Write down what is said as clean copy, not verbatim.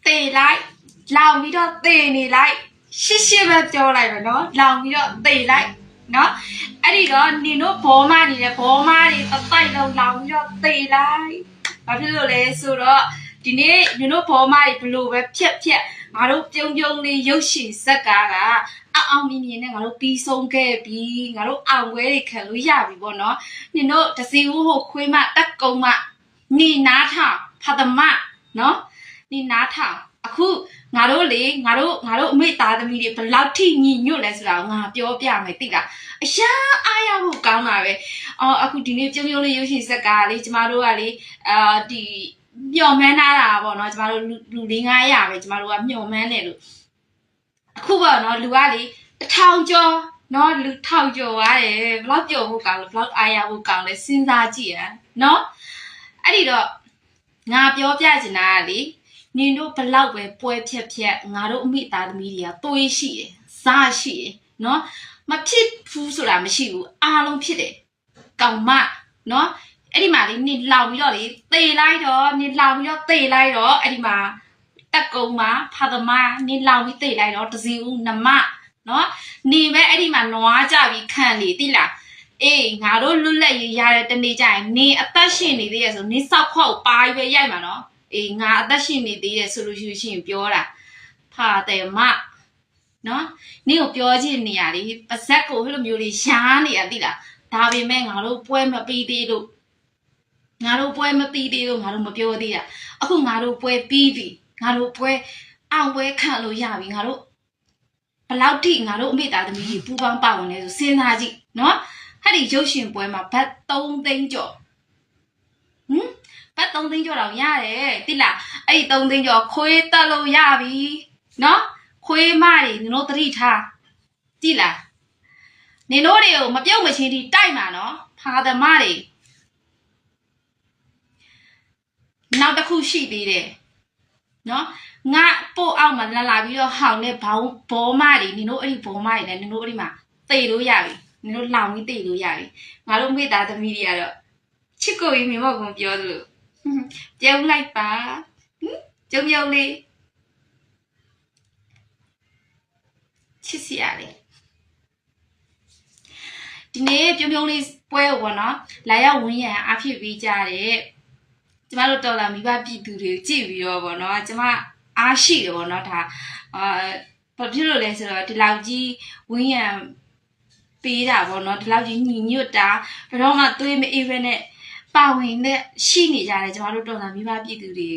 tê lại lòng đi đó tê này lại xí xí mà cho lại rồi nó lòng đi đó tê lại nó ấy đi đó đi nó bố ma đi tao tay đâu lòng đi đó tê lại và thứ này số đó thì nè đi nó bố ma đi blue về phép mà lúc dùng đi dùng xí sắc cả ông đi nè ngà lúc pi sông kê pi ngà lúc ông quế đi khởi lúc già bị bọn nó nên nó ta siêu hộ khuê mà tắc công mà ni ná thảo phát tâm mà nó ni ná thảoအခုငါတို့အမေသားသမီးတွေဘယ်လောက်ထိညီညွတ်လဲဆိုတာငါပြောပြမယ်သိလားအရှာအားရဖို့ကောင်းတာပဲအခုဒီနေ့ပြုံးလေးရုပ်ရှင်ဇာတ်ကားလေးကျမတို့ကလေဒီမျှော်မှန်းထားတာပေါ့နော်ကျမတို့လူ900ပဲကျမတို့ကမျှော်မှန်းတယ်လို့အခုပေါ့နော်လူကလေ1000ကျော်နော်လူ1000ကျော်ရတယ်ဘယ်လောက်ပြောဖို့ကောင်းလဲဘယ်လောက်အားရဖို့ကောင်းလဲစဉ်းစားကြည့်ရနော်အဲ့ဒီတော့ငါပြောပြချင်တာကလေနင်တို့ဘလောက်ပဲပွဲဖြက်ငါတို့အမိသားသမီးတွေကသွေးရှိတယ်စားရှိတယ်နော်မဖြစ်ဘူးဆိုတာမရှိဘူးအားလုံးဖြစ်တယ်ကောင်မနော်အဲ့ဒီမှာလေနင်လောင်ပြီးတော့လေသေလိုက်တော့နင်လောင်ပြီးတော့သေလိုက်တော့အဲ့ဒီမှာတက်ကုံမှာဖာသမားနင်လောင်ပြီးသေလိုက်တော့တစီဦးနမနော်နေပဲအဲ့ဒီမှာနွားကြပြီးခံလေတိလားအေးငါတို့လွတ်လပ်ရရတဲ့တနေ့ကျရင်နေအသက်ရှင်နေသေးရဆိုနေစောက်ခေါက်ပါးပဲရိုက်မှာနော်အေးငါအသက်ရှင်နေသေးတယ်ဆိုလို့ရှိရင်ပြောတာဖာတယ်မနော်နင့်ကိုပြောချင်နေရလေပါဇက်ကိုဟိုလိုမျိုးလေးရှားနေရသိလားဒါပေမဲ့ငါတို့ပွဲမပြီးသေးလို့ငါတို့ပွဲမပြီးသေးလို့ငါတို့မပြောသေးတာအခုငါတို့ပွဲပြီးပြီငါတို့ပွဲအောင်ပွဲခံလို့ရပြီငါတို့ဘယ်လောက်ထိငါတို့အမိသားသမီးကြီးပူပေါင်းပါဝင်လဲဆိုစဉ်းစားကြည့်နော်ဟဲ့ဒီရုပ်ရှင်ပွဲမှာဘတ်3သိန်းကျော်ဘတ်3သိန်းကျော်တော့ရတယ်တိလားအဲ့ဒီ3သိန်းကျော်ခွေးတက်လို့ရပြီနော်ခွေးမတွေနင်တို့သတိထားကြည့်လားနင်တို့တွေကိုမပြုတ်မချင်းထိတိုက်မှာနော်ဖာသမတွေနောက်တစ်ခုရှိသေးတယ်နော်ငါပို့အောင်မှာလာပြီးတော့ဟောင်းနဲ့ဘောမတွေနင်တို့အဲ့ဒီဘောမတွေလည်းနင်တို့အဲ့ဒီမှာသေလို့ရပြီနင်တို့လောင်ပြီးသေလို့ရပြီငါတို့မိသားသမီးတွေကတော့ချစ်ကိုကြီးမိမကပြောသလိုကျုံလိုက်ပါကျုံလေးချစ်စီရလေဒီနေ့ပြုံးလေးပွဲပေါ့နော်လာရောက်ဝင်းရံအဖြစ်ပြီးကြတယ်ကျမတို့တော်လာမိဘပြည်သူတွေကြည့်ပြီးတော့ပေါ့နော်ကျမအားရှိတယ်ပေါ့နော်ဒါဘာဖြစ်လို့လဲဆိုတော့ဒီလောက်ကြီးဝင်းရံပေးတာပေါ့နော်ဒီလောက်ကြီးညီညွတ်တာဘယ်တော့မှသွေးမအေးပဲနဲ့ပါဝင်တဲ့ရှိနေကြတယ်ကျမတို့တော်လာမိဘပြည်သူတွေ